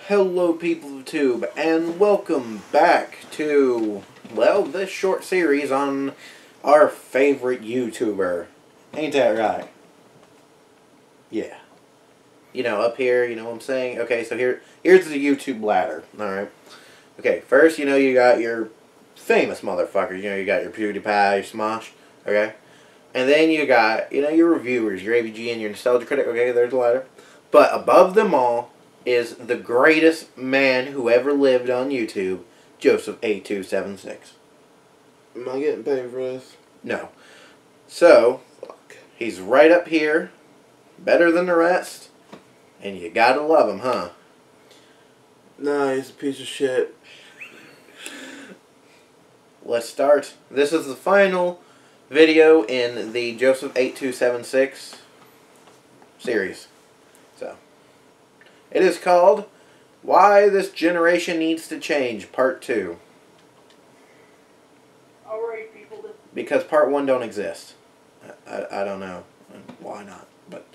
Hello people of Tube, and welcome back to, well, this short series on our favorite YouTuber. Ain't that right? Yeah. You know, up here, you know what I'm saying? Okay, so here's the YouTube ladder, alright? Okay, first, you know, you got your famous motherfuckers. You know, you got your PewDiePie, your Smosh, okay? And then you got, you know, your reviewers, your AVG and your Nostalgia Critic, okay, there's the ladder. But above them all is the greatest man who ever lived on YouTube, joseph8276. Am I getting paid for this? No. So, he's right up here, better than the rest, and you gotta love him, huh? Nah, he's a piece of shit. Let's start. This is the final video in the Joseph8276 series. So, it is called Why This Generation Needs to Change, Part 2. Alright, people. Because Part 1 don't exist. I don't know why not, but...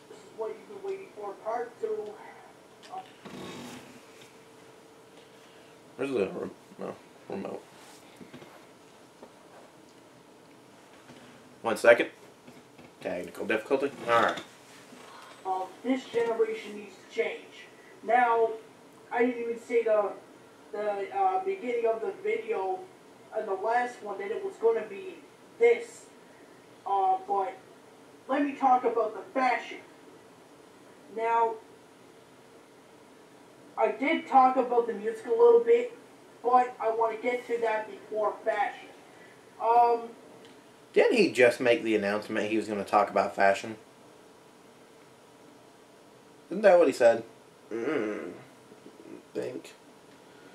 This is what you've been waiting for, Part 2. Where's the remote? 1 second. Technical difficulty. Alright. This generation needs to change. Now, I didn't even say the beginning of the video and the last one that it was going to be this. But let me talk about the fashion. Now, I did talk about the music a little bit, but I want to get to that before fashion. Didn't he just make the announcement he was going to talk about fashion? Isn't that what he said? Think.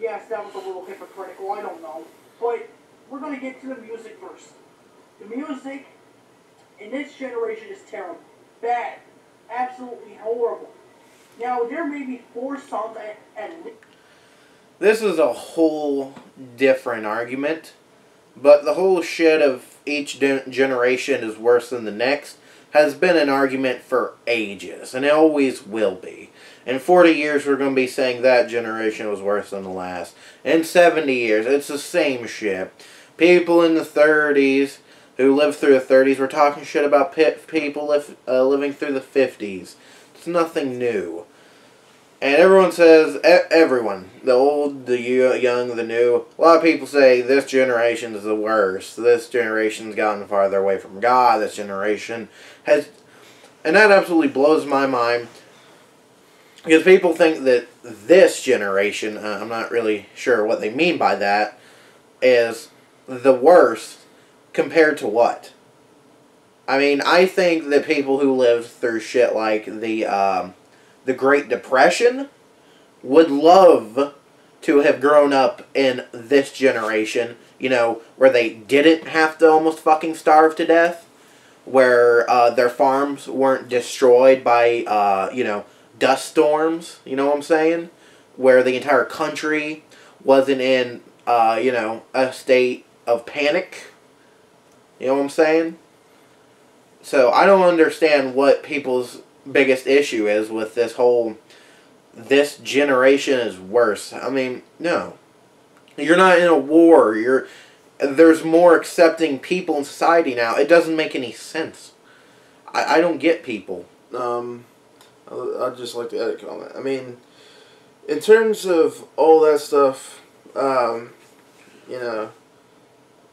Yes, that was a little hypocritical, I don't know. But we're going to get to the music first. The music in this generation is terrible. Bad. Absolutely horrible. Now, there may be 4 songs at least. This is a whole different argument. But the whole shit of each generation is worse than the next has been an argument for ages, and it always will be. In 40 years, we're going to be saying that generation was worse than the last. In 70 years, it's the same shit. People in the 30s who lived through the 30s were talking shit about people living through the 50s. It's nothing new. And everyone says, everyone, the old, the young, the new, a lot of people say this generation is the worst. This generation's gotten farther away from God. This generation has... And that absolutely blows my mind. Because people think that this generation, I'm not really sure what they mean by that, is the worst compared to what? I mean, I think that people who lived through shit like the Great Depression would love to have grown up in this generation, you know, where they didn't have to almost fucking starve to death, where their farms weren't destroyed by, you know, dust storms, you know what I'm saying? Where the entire country wasn't in, you know, a state of panic, you know what I'm saying? So I don't understand what people's biggest issue is with this whole, this generation is worse. I mean, no. You're not in a war. There's more accepting people in society now. It doesn't make any sense. I don't get people. I'd just like to add a comment. I mean, in terms of all that stuff, you know,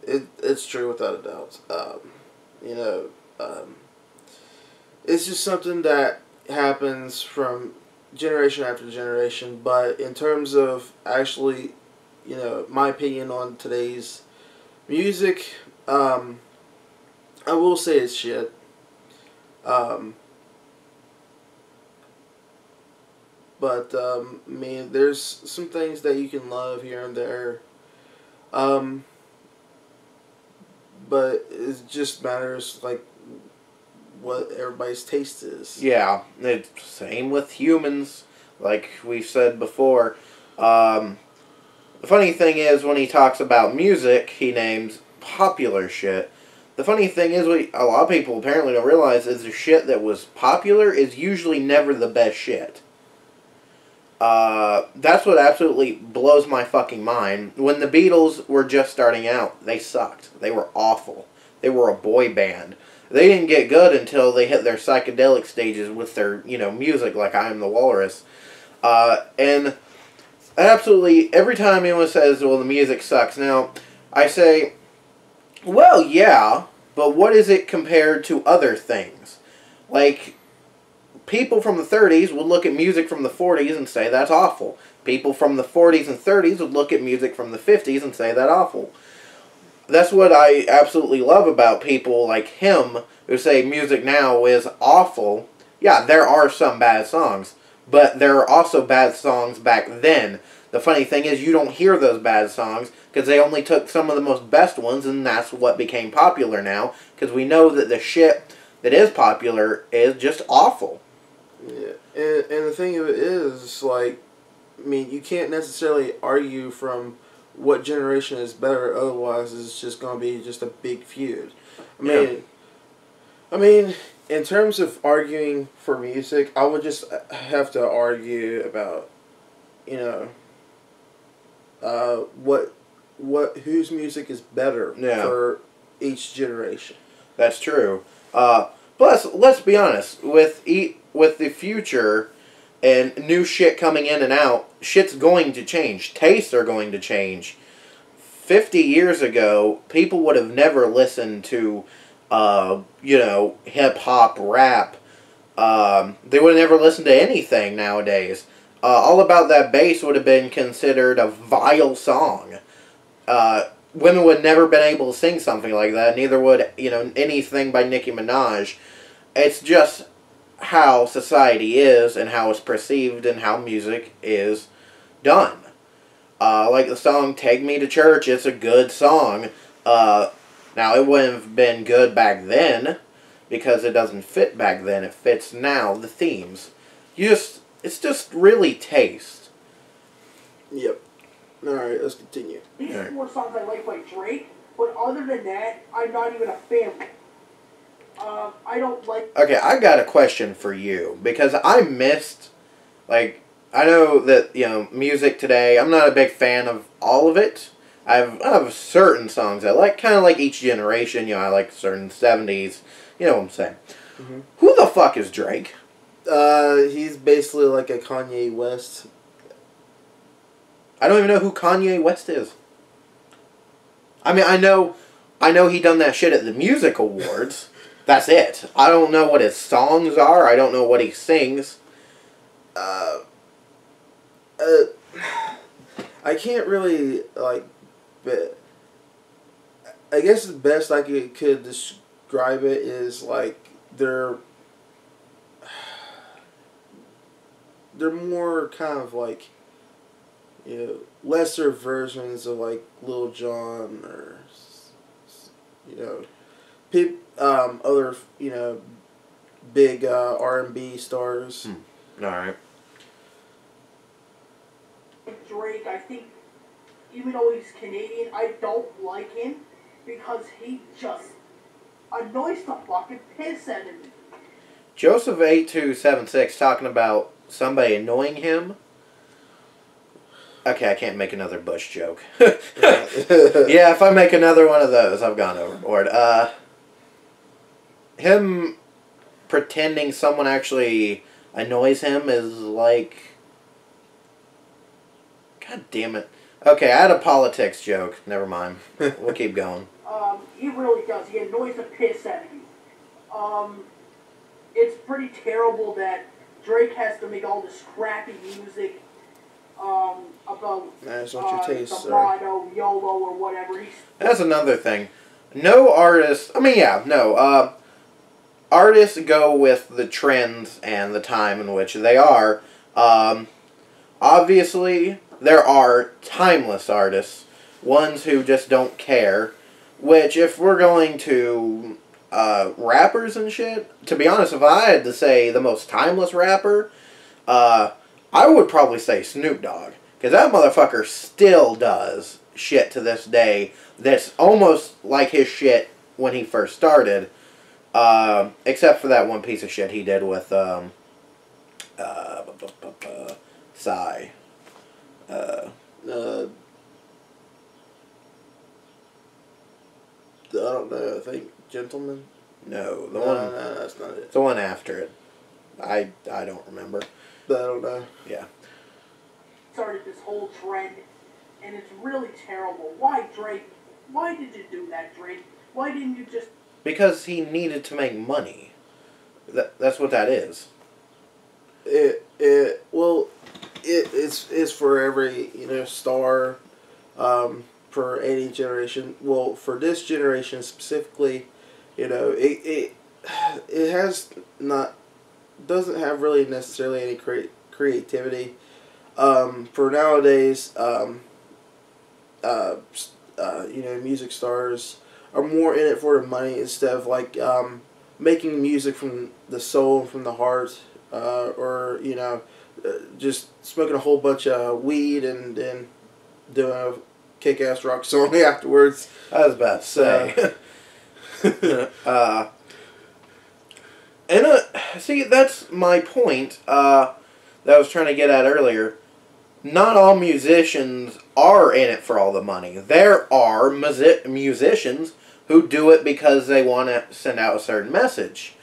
it's true without a doubt. You know, it's just something that happens from generation after generation, but in terms of actually, you know, my opinion on today's music, I will say it's shit. But, I mean, there's some things that you can love here and there, but it just matters, like, what everybody's taste is. Yeah, it's same with humans, like we've said before. The funny thing is, when he talks about music, he names popular shit. The funny thing is, what a lot of people apparently don't realize is the shit that was popular is usually never the best shit. That's what absolutely blows my fucking mind. When the Beatles were just starting out, they sucked. They were awful. They were a boy band. They didn't get good until they hit their psychedelic stages with their, music like I Am the Walrus. And absolutely, every time anyone says, well, the music sucks, now, I say, well, yeah, but what is it compared to other things? Like, people from the 30s would look at music from the 40s and say that's awful. People from the 40s and 30s would look at music from the 50s and say that's awful. That's what I absolutely love about people like him who say music now is awful. Yeah, there are some bad songs, but there are also bad songs back then. The funny thing is you don't hear those bad songs because they only took some of the most best ones, and that's what became popular now, because we know that the shit that is popular is just awful. Yeah, and the thing of it is, like, I mean, you can't necessarily argue from what generation is better, otherwise it's just going to be just a big feud. I mean, in terms of arguing for music, I would just have to argue about, whose music is better for each generation. That's true. Plus, let's be honest, with the future and new shit coming in and out, shit's going to change. Tastes are going to change. 50 years ago, people would have never listened to, hip-hop, rap. They would have never listened to anything nowadays. All About That Bass would have been considered a vile song. Women would never been able to sing something like that. Neither would, anything by Nicki Minaj. It's just how society is and how it's perceived and how music is done. Like the song Take Me to Church, it's a good song. Now, it wouldn't have been good back then because it doesn't fit back then. It fits now, the themes. It's just really taste. Yep. Alright, let's continue. These are more songs I like by Drake, but other than that, I'm not even a fan. I don't like... Okay, I got a question for you, because I missed, I know that, music today, I'm not a big fan of all of it. I have certain songs I like, kind of like each generation, I like certain 70s, you know what I'm saying. Mm-hmm. Who the fuck is Drake? He's basically like a Kanye West. I don't even know who Kanye West is. I mean, I know he done that shit at the music awards. That's it. I don't know what his songs are. I don't know what he sings. I can't really, but I guess the best I could describe it is, they're more kind of lesser versions of Lil Jon or other big R&B stars. All right. Drake, I think, even though he's Canadian, I don't like him because he just annoys the fucking piss out of me. Joseph8276 talking about somebody annoying him. Okay, I can't make another Bush joke. Yeah, if I make another one of those, I've gone overboard. Him pretending someone actually annoys him is God damn it. Okay, I had a politics joke. Never mind. We'll keep going. He really does. He annoys the piss out of you. It's pretty terrible that Drake has to make all this crappy music about that's not your taste, the motto, YOLO, or whatever. That's another thing. No artist... artists go with the trends and the time in which they are. Obviously, there are timeless artists. Ones who just don't care. Which, if we're going to rappers and shit, to be honest, if I had to say the most timeless rapper, I would probably say Snoop Dogg. Because that motherfucker still does shit to this day that's almost like his shit when he first started. Except for that one piece of shit he did with Sigh. I don't know. I think Gentleman. No, No, that's not it. The one after it. I don't remember. I don't know. Yeah. Started this whole trend, and it's really terrible. Why, Drake? Why did you do that, Drake? Why didn't you just... Because he needed to make money. That's what that is. It's for every, you know, star, for any generation. Well, for this generation specifically, you know, it doesn't have really necessarily any creativity. For nowadays, you know, music stars are more in it for the money instead of like making music from the soul, from the heart, or you know, just smoking a whole bunch of weed and then doing a kick-ass rock song afterwards. I was about to say. See, that's my point that I was trying to get at earlier. Not all musicians are in it for all the money. There are musicians who do it because they want to send out a certain message.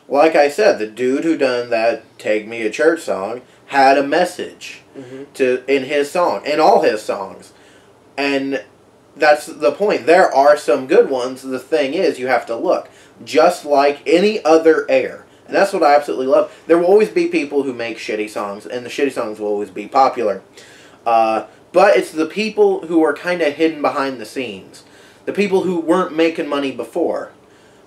Like I said, the dude who done that Take Me to Church song had a message in his song, in all his songs. And that's the point. There are some good ones. The thing is, you have to look. Just like any other air. And that's what I absolutely love. There will always be people who make shitty songs, and the shitty songs will always be popular. But it's the people who are kind of hidden behind the scenes. The people who weren't making money before.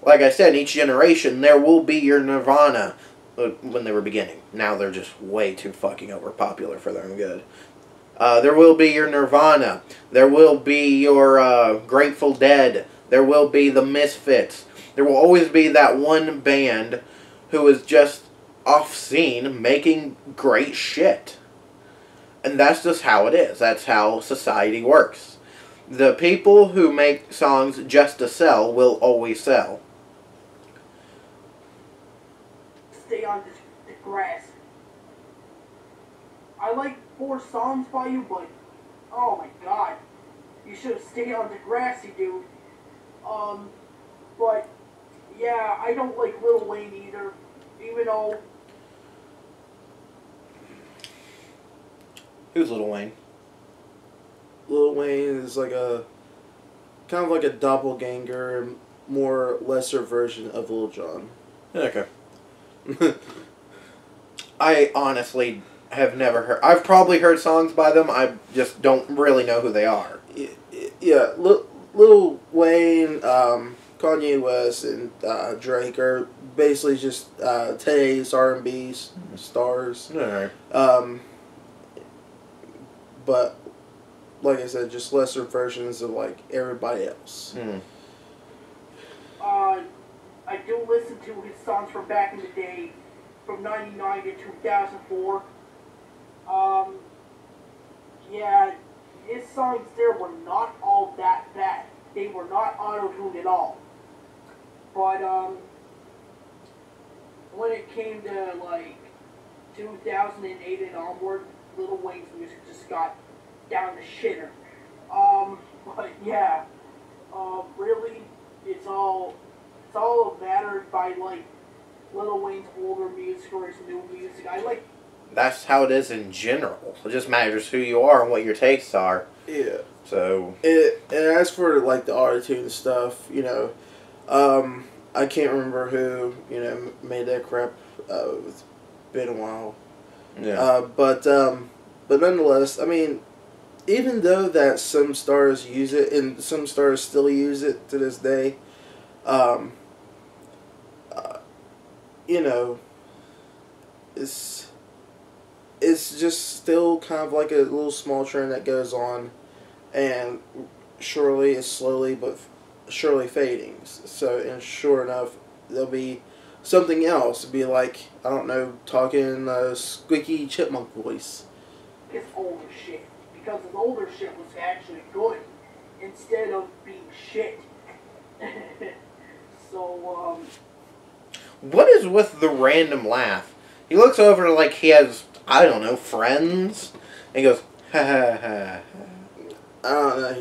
Like I said, in each generation, there will be your Nirvana when they were beginning. Now they're just way too fucking overpopular for their own good. There will be your Nirvana. There will be your Grateful Dead. There will be the Misfits. There will always be that one band who is just off-scene making great shit. And that's just how it is. That's how society works. The people who make songs just to sell will always sell. Stay on the grass. I like 4 songs by you, but oh my god, you should have stayed on the grassy, dude. But yeah, I don't like Lil Wayne either, even though. Who's Lil Wayne? Lil Wayne is like a kind of like a doppelganger, more lesser version of Lil Jon. Okay. I honestly have never heard. I've probably heard songs by them. I just don't really know who they are. Yeah, Lil Wayne, Kanye West, and Drake are basically just today's R&B stars. Alright. But like I said, just lesser versions of like everybody else. I do listen to his songs from back in the day, from 99 to 2004. Yeah, his songs there were not all that bad. They were not auto-tuned at all. But, when it came to, like, 2008 and onward, Lil Wayne's music just got down the shitter. But yeah, really, it's all mattered by, like, Lil Wayne's older music or his new music. That's how it is in general. It just matters who you are and what your tastes are. Yeah. So. And as for like the auto-tune stuff, you know, I can't remember who, you know, made that crap. It's been a while. Yeah. But nonetheless, I mean, even though that some stars use it and some stars still use it to this day, you know, it's just still kind of like a little small trend that goes on, and surely it's slowly but surely fading. So, and sure enough, there'll be something else. It'll be like, I don't know, talking squeaky chipmunk voice. His older shit, because his older shit was actually good instead of being shit. So, What is with the random laugh? He looks over like he has, I don't know, friends, and he goes, ha ha ha. I don't know.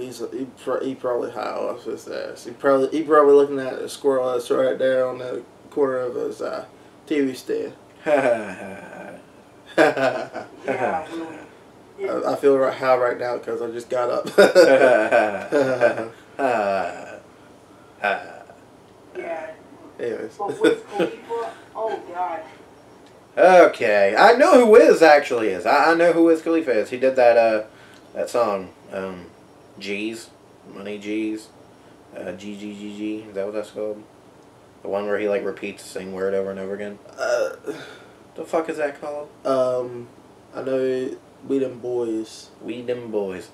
He probably high off his ass. He probably looking at a squirrel that's right there on the corner of his TV stand. Ha ha ha. Yeah, really. I feel high right now because I just got up. Yeah. Anyways. But Wiz Khalifa, oh god. Okay, I know who Wiz actually is. I know who Wiz Khalifa is. He did that song, G's, Money G's, G G G G. Is that what that's called? The one where he like repeats the same word over and over again. The fuck is that called? I know We Them Boys. We Them Boys.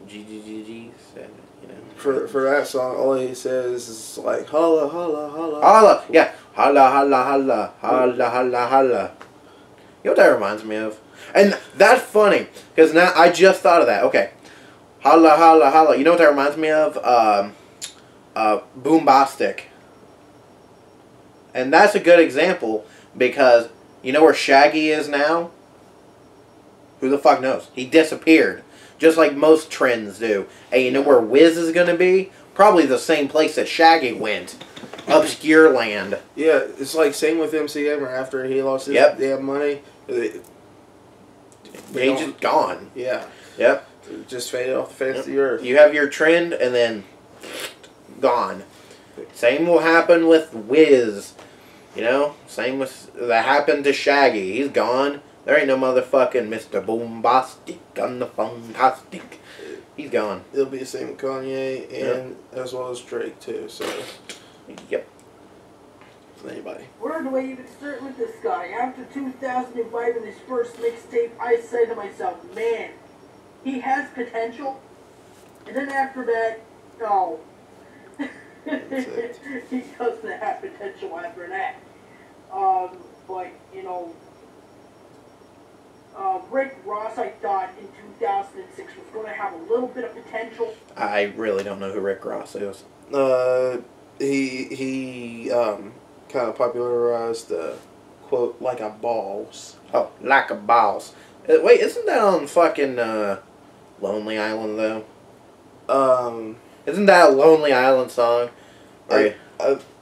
G G G G. You know. For that song, all he says is like holla holla holla. Holla, yeah, holla holla holla holla holla holla. You know what that reminds me of? And that's funny because now I just thought of that. Okay, holla holla holla. You know what that reminds me of? Boombastic. And that's a good example because you know where Shaggy is now? Who the fuck knows? He disappeared. Just like most trends do. And you know where Wiz is going to be? Probably the same place that Shaggy went. Obscure land. Yeah, it's like same with MC Hammer after he lost his damn money. He's just gone. Yeah. Yep. Just faded off the face of the earth. You have your trend and then gone. Same will happen with Wiz. You know? Same with that happened to Shaggy. He's gone. There ain't no motherfucking Mr. Boombastic on the Fantastic. He's gone. It'll be the same with Kanye and as well as Drake too. So. Yep. Anybody. Where do I even start with this guy? After 2005 and his first mixtape, I said to myself, man, he has potential. And then after that, no. He doesn't have potential after that. But, you know, Rick Ross, I thought, in 2006 was going to have a little bit of potential. I really don't know who Rick Ross is. He kind of popularized the quote "like a balls." Oh, like a boss. Wait, isn't that on fucking Lonely Island though? Isn't that a Lonely Island song? I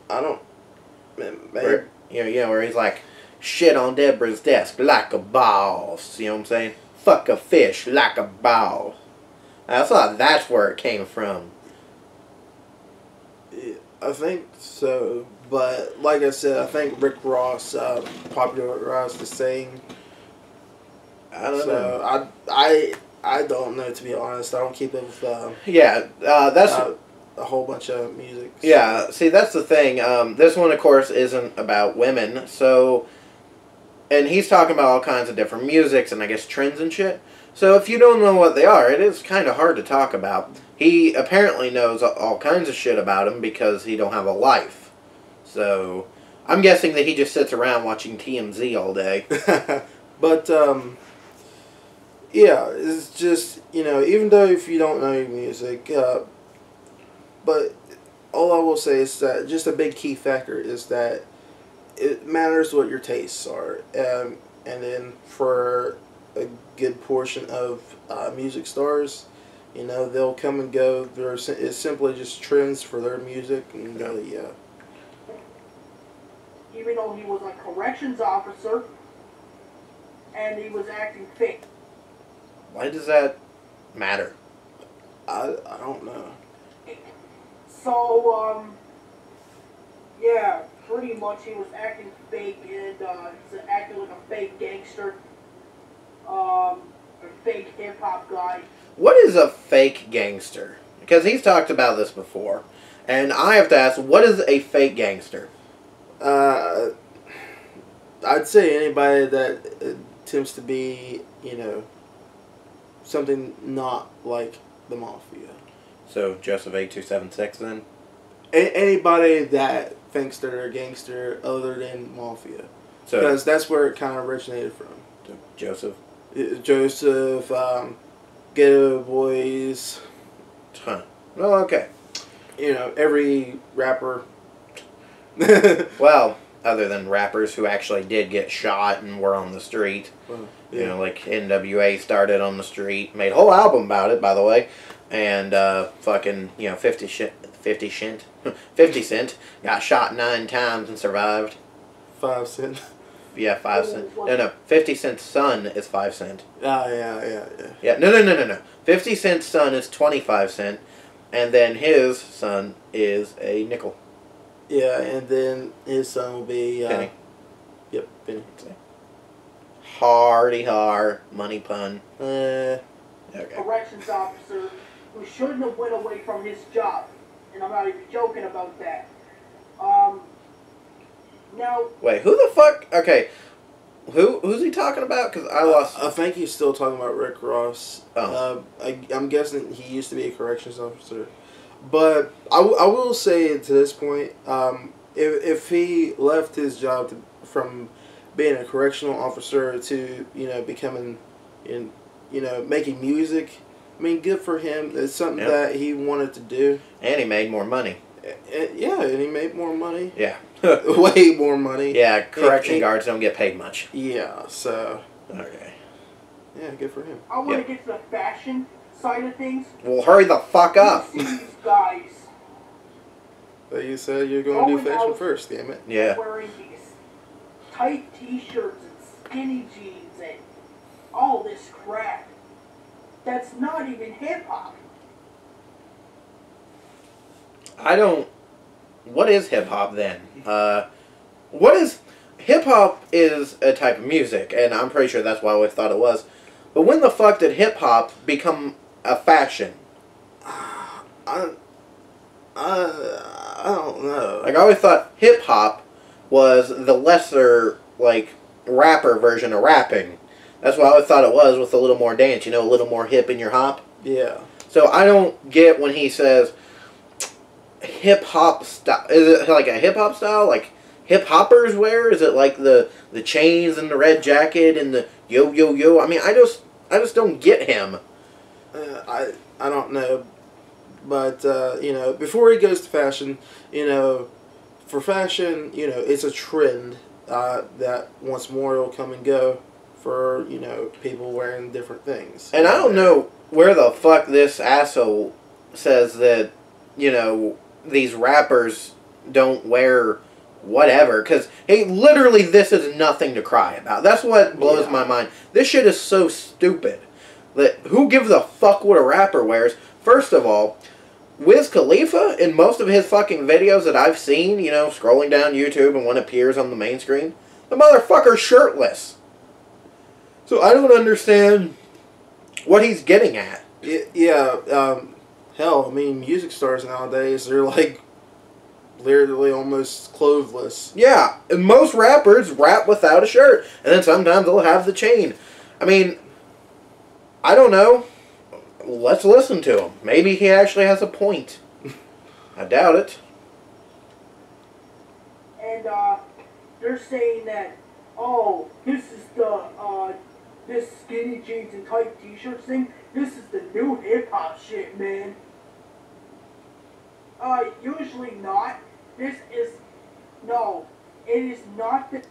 don't. Maybe. Where, where he's like, shit on Deborah's desk like a boss. You know what I'm saying? Fuck a fish like a ball. I thought that's where it came from. I think so, but like I said, I think Rick Ross popularized the saying. I don't know. I don't know, to be honest. I don't keep up with that's a whole bunch of music. So. Yeah. See, that's the thing. This one, of course, isn't about women. So, and he's talking about all kinds of different musics and I guess trends and shit. So if you don't know what they are, it is kind of hard to talk about. He apparently knows all kinds of shit about them because he don't have a life. So, I'm guessing that he just sits around watching TMZ all day. But, yeah, it's just, even though if you don't know your music, but all I will say is that just a big key factor is that it matters what your tastes are. And then for a good portion of music stars, they'll come and go. It's simply just trends for their music, and Even though he was a corrections officer, and he was acting fake. Why does that matter? I don't know. So, yeah, pretty much he was acting fake, and he's acting like a fake gangster, a fake hip-hop guy. What is a fake gangster? Because he's talked about this before. And I have to ask, what is a fake gangster? I'd say anybody that attempts to be, something not like the mafia. So, joseph8276 then? Anybody that thinks they're a gangster other than mafia. So, because that's where it kind of originated from. So Joseph? Joseph, Ghetto Boys. Huh. Oh, okay. Every rapper. Well, other than rappers who actually did get shot and were on the street. Well, You know, like NWA started on the street, made a whole album about it, by the way, and fucking, you know, 50 Cent got shot 9 times and survived. 5 Cent. Yeah, 5 Cent. No, 50 Cent's son is 5 Cent. Ah, yeah. Yeah, no. 50 Cent's son is 25 Cent, and then his son is a nickel. Yeah, and then his son will be... Penny. Yep, Penny. Hardy har, money pun. Okay. Corrections officer who shouldn't have went away from his job. And I'm not even joking about that. Now... Wait, who the fuck? Okay. Who's he talking about? Because I lost... I think he's still talking about Rick Ross. Oh. I'm guessing he used to be a corrections officer. But I will say to this point, if he left his job from being a correctional officer to, you know, becoming, you know, making music, I mean, good for him. It's something that he wanted to do. And he made more money. Yeah, and he made more money. Yeah. Way more money. Yeah, correction guards don't get paid much. Yeah, so... Okay. Yeah, good for him. I want to get to the fashion side of things. Well, hurry the fuck up. You see these guys But you said you're going to do fashion first, damn it. Yeah. wearing these tight t-shirts and skinny jeans and all this crap. That's not even hip-hop. I don't... What is hip-hop then? What is... Hip-hop is a type of music, and I'm pretty sure that's what I always thought it was. But when the fuck did hip-hop become a fashion? I don't know. Like, I always thought hip-hop was the lesser, like, rapper version of rapping. That's what I always thought it was, with a little more dance, you know, a little more hip in your hop. Yeah. So I don't get when he says hip-hop style. Is it like a hip-hop style? Like hip-hoppers wear? Is it like the chains and the red jacket and the yo? I mean, I just don't get him. I don't know. But, you know, before he goes to fashion, you know, for fashion, you know, it's a trend that once more will come and go for, you know, people wearing different things. And I don't know where the fuck this asshole says that, you know, these rappers don't wear whatever. Because, hey, literally this is nothing to cry about. That's what blows my mind. This shit is so stupid. That who gives a fuck what a rapper wears? First of all, Wiz Khalifa, in most of his fucking videos that I've seen, you know, scrolling down YouTube and one appears on the main screen, the motherfucker's shirtless. So I don't understand what he's getting at. Yeah, hell, I mean, music stars nowadays, they're like literally almost clothless. Yeah, and most rappers rap without a shirt, and then sometimes they'll have the chain. I mean, I don't know. Let's listen to him. Maybe he actually has a point. I doubt it. And they're saying that, oh, this is the this skinny jeans and tight t-shirts thing. This is the new hip hop shit, man. Usually not. This is no. It is not the.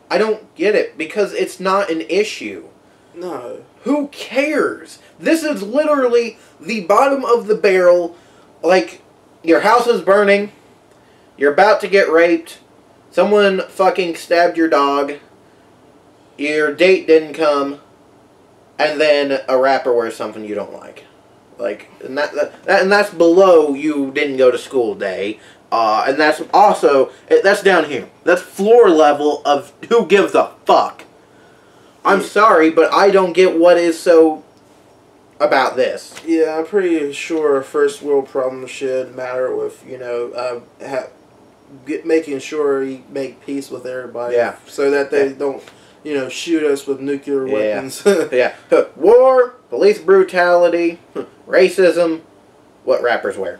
I don't get it because it's not an issue. No. Who cares? This is literally the bottom of the barrel. Like, your house is burning. You're about to get raped. Someone fucking stabbed your dog. Your date didn't come. And then a rapper wears something you don't like. Like, and that's below you didn't go to school day. And that's also, that's down here. That's floor level of who gives a fuck. I'm sorry, but I don't get what is so about this. Yeah, I'm pretty sure first world problems should matter with, you know, making sure you make peace with everybody. Yeah. So that they don't, you know, shoot us with nuclear weapons. Yeah. War, police brutality, racism, what rappers wear.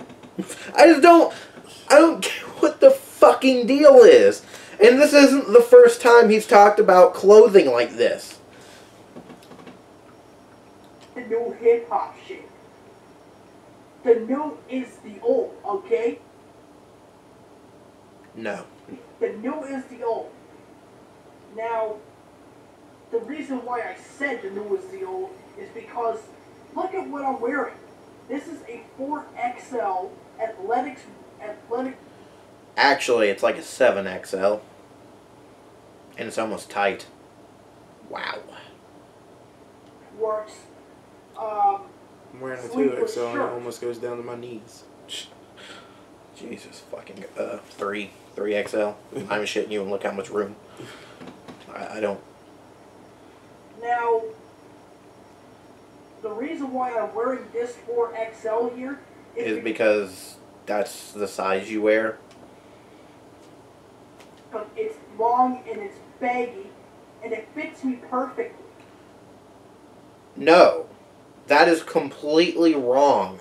I don't get what the fucking deal is. And this isn't the first time he's talked about clothing like this. The new hip hop shit. The new is the old, okay? No. The new is the old. Now, the reason why I said the new is the old is because look at what I'm wearing. This is a 4XL athletic. Actually, it's like a 7XL. And it's almost tight. Wow. Works. I'm wearing a Sleeveless 2XL and it shirt. almost goes down to my knees. Jesus fucking 3XL. I'm shitting you and look how much room. I don't. Now, the reason why I'm wearing this 4XL here Is because that's the size you wear. because it's long and it's baggy and it fits me perfectly. No. That is completely wrong.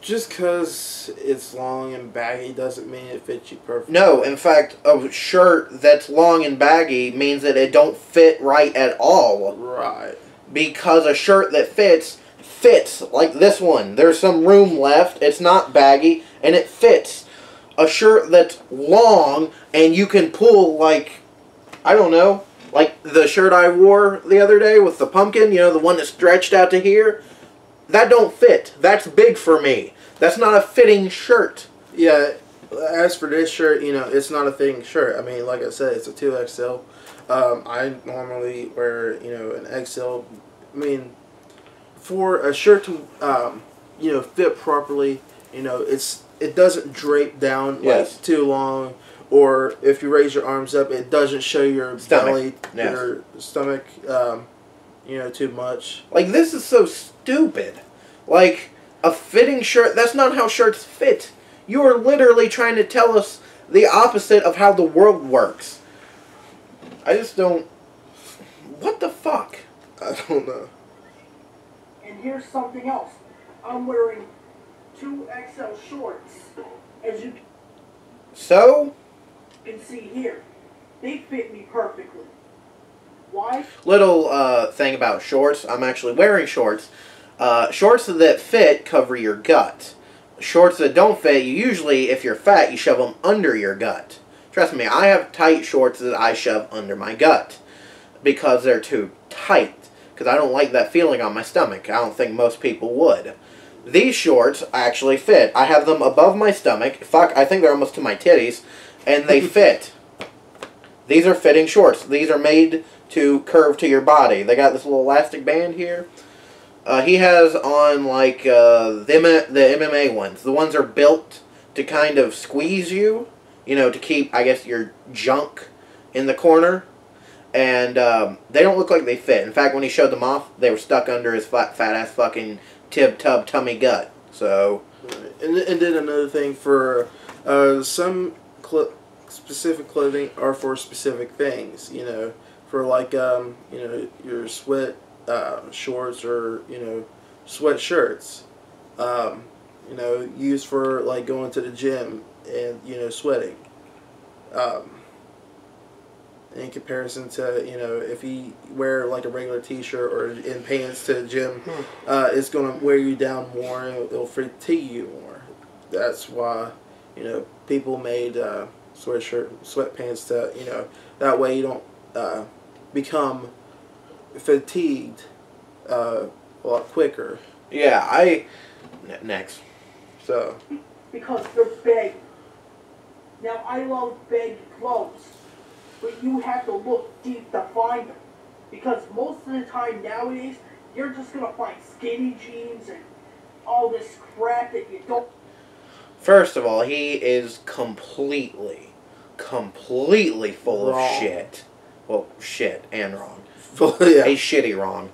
Just because it's long and baggy doesn't mean it fits you perfectly. No, in fact, a shirt that's long and baggy means that it don't fit right at all. Right. Because a shirt that fits like this one. There's some room left. It's not baggy and it fits. A shirt that's long and you can pull like, I don't know, like the shirt I wore the other day with the pumpkin, you know, the one that stretched out to here. That don't fit. That's big for me. That's not a fitting shirt. Yeah, as for this shirt, you know, it's not a fitting shirt. I mean, like I said, it's a 2XL. I normally wear, you know, an XL. I mean, for a shirt to, you know, fit properly, you know, it doesn't drape down like too long, or if you raise your arms up, it doesn't show your belly, your stomach, you know, too much. Like, this is so stupid. Like, a fitting shirt, that's not how shirts fit. You are literally trying to tell us the opposite of how the world works. I just don't... What the fuck? I don't know. And here's something else. I'm wearing 2XL shorts. As you So? can see here, they fit me perfectly. Why? Little thing about shorts. I'm actually wearing shorts. Shorts that fit cover your gut. Shorts that don't fit, you usually, if you're fat, you shove them under your gut. Trust me, I have tight shorts that I shove under my gut. Because they're too tight. Because I don't like that feeling on my stomach. I don't think most people would. These shorts actually fit. I have them above my stomach. Fuck, I think they're almost to my titties. And they fit. These are fitting shorts. These are made to curve to your body. They got this little elastic band here. He has on like the MMA ones. The ones are built to kind of squeeze you, you know, to keep, I guess, your junk in the corner. And they don't look like they fit. In fact, when he showed them off, they were stuck under his fat ass fucking tub tummy gut. So, and then another thing for some specific clothing are for specific things. You know, for like you know, your sweat shorts or, you know, sweatshirts. You know, used for like going to the gym and, you know, sweating. In comparison to, you know, if you wear like a regular t-shirt or in pants to the gym, it's going to wear you down more and it'll fatigue you more. That's why, you know, people made sweatpants to, you know, that way you don't become fatigued a lot quicker. yeah, next. So. Because they're baggy. Now, I love baggy clothes, but you have to look deep to find them. Because most of the time nowadays, you're just going to find skinny jeans and all this crap that you don't... First of all, he is completely full of shit. Well, shit and wrong. Yeah. He's shitty wrong.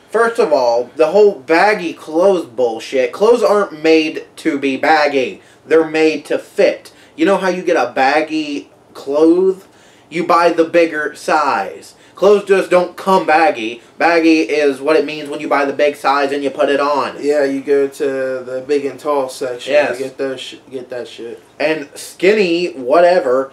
First of all, the whole baggy clothes bullshit. Clothes aren't made to be baggy. They're made to fit. You know how you get a baggy clothes? You buy the bigger size. Clothes just don't come baggy. Baggy is what it means when you buy the big size and you put it on. Yeah, you go to the big and tall section to get that shit. And skinny, whatever,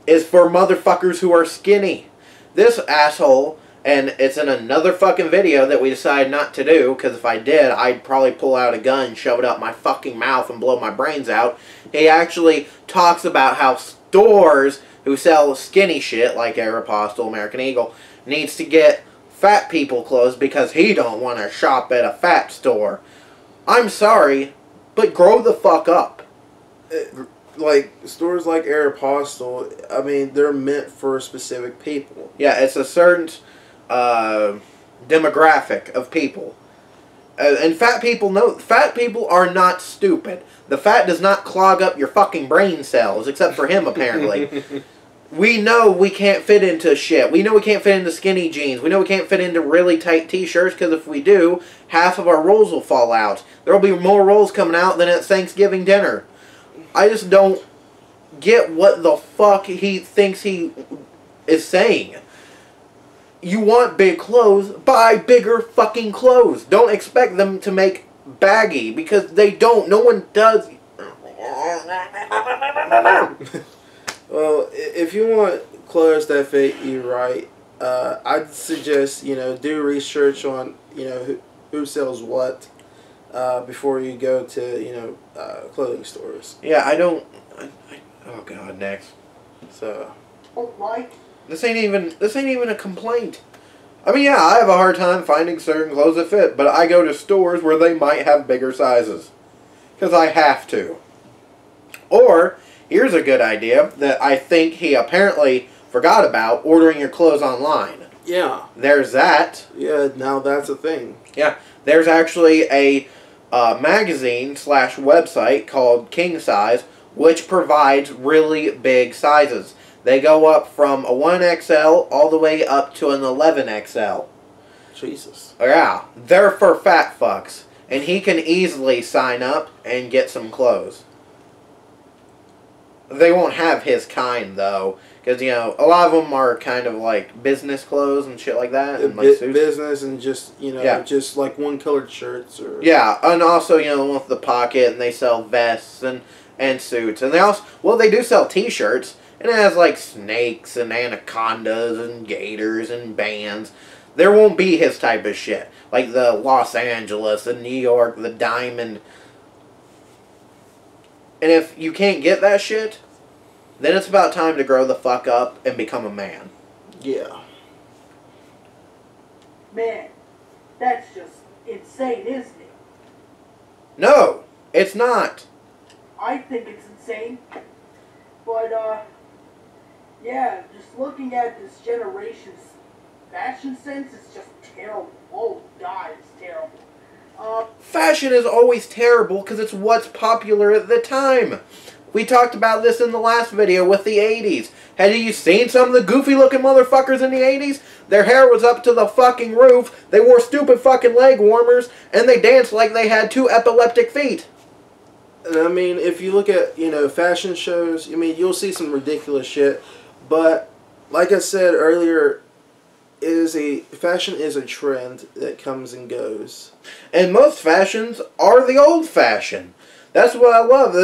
is for motherfuckers who are skinny. This asshole And it's in another fucking video that we decided not to do, because if I did, I'd probably pull out a gun, shove it up my fucking mouth, and blow my brains out. He actually talks about how stores who sell skinny shit, like Aeropostale, American Eagle, needs to get fat people clothes because he don't want to shop at a fat store. I'm sorry, but grow the fuck up. Like, stores like Aeropostale, I mean, they're meant for specific people. Yeah, it's a certain demographic of people. And fat people are not stupid. The fat does not clog up your fucking brain cells, except for him, apparently. We know we can't fit into shit. We know we can't fit into skinny jeans. We know we can't fit into really tight t-shirts, because if we do, half of our rolls will fall out. There will be more rolls coming out than at Thanksgiving dinner. I just don't get what the fuck he thinks he is saying. You want big clothes, buy bigger fucking clothes. Don't expect them to make baggy, because they don't. No one does. Well, if you want clothes that fit you right, I'd suggest, do research on, who sells what before you go to, clothing stores. Yeah, oh god, next. So. Oh, like. This ain't even a complaint. I mean, yeah, I have a hard time finding certain clothes that fit, but I go to stores where they might have bigger sizes. Because I have to. Or, here's a good idea that I think he apparently forgot about, ordering your clothes online. Yeah. There's that. Yeah, now that's a thing. Yeah, there's actually a magazine/website called King Size, which provides really big sizes. They go up from a 1XL all the way up to an 11XL. Jesus. Yeah, they're for fat fucks. And he can easily sign up and get some clothes. They won't have his kind, though. Because, a lot of them are kind of like business clothes and shit like that. And like suits. Business and just, just like one-colored shirts. Or yeah, and also, with the pocket, and they sell vests and suits. And they also, they do sell t-shirts. And it has, like, snakes and anacondas and gators and bands. There won't be his type of shit. Like the Los Angeles, the New York, the Diamond. And if you can't get that shit, then it's about time to grow the fuck up and become a man. Yeah. Man, that's just insane, isn't it? No, it's not. I think it's insane. But, yeah, just looking at this generation's fashion sense is just terrible. Oh, God, it's terrible. Fashion is always terrible because it's what's popular at the time. We talked about this in the last video with the 80s. Had you seen some of the goofy-looking motherfuckers in the 80s? Their hair was up to the fucking roof, they wore stupid fucking leg warmers, and they danced like they had 2 epileptic feet. And I mean, if you look at, fashion shows, you'll see some ridiculous shit. But, like I said earlier, fashion is a trend that comes and goes. And most fashions are the old fashion. That's what I love.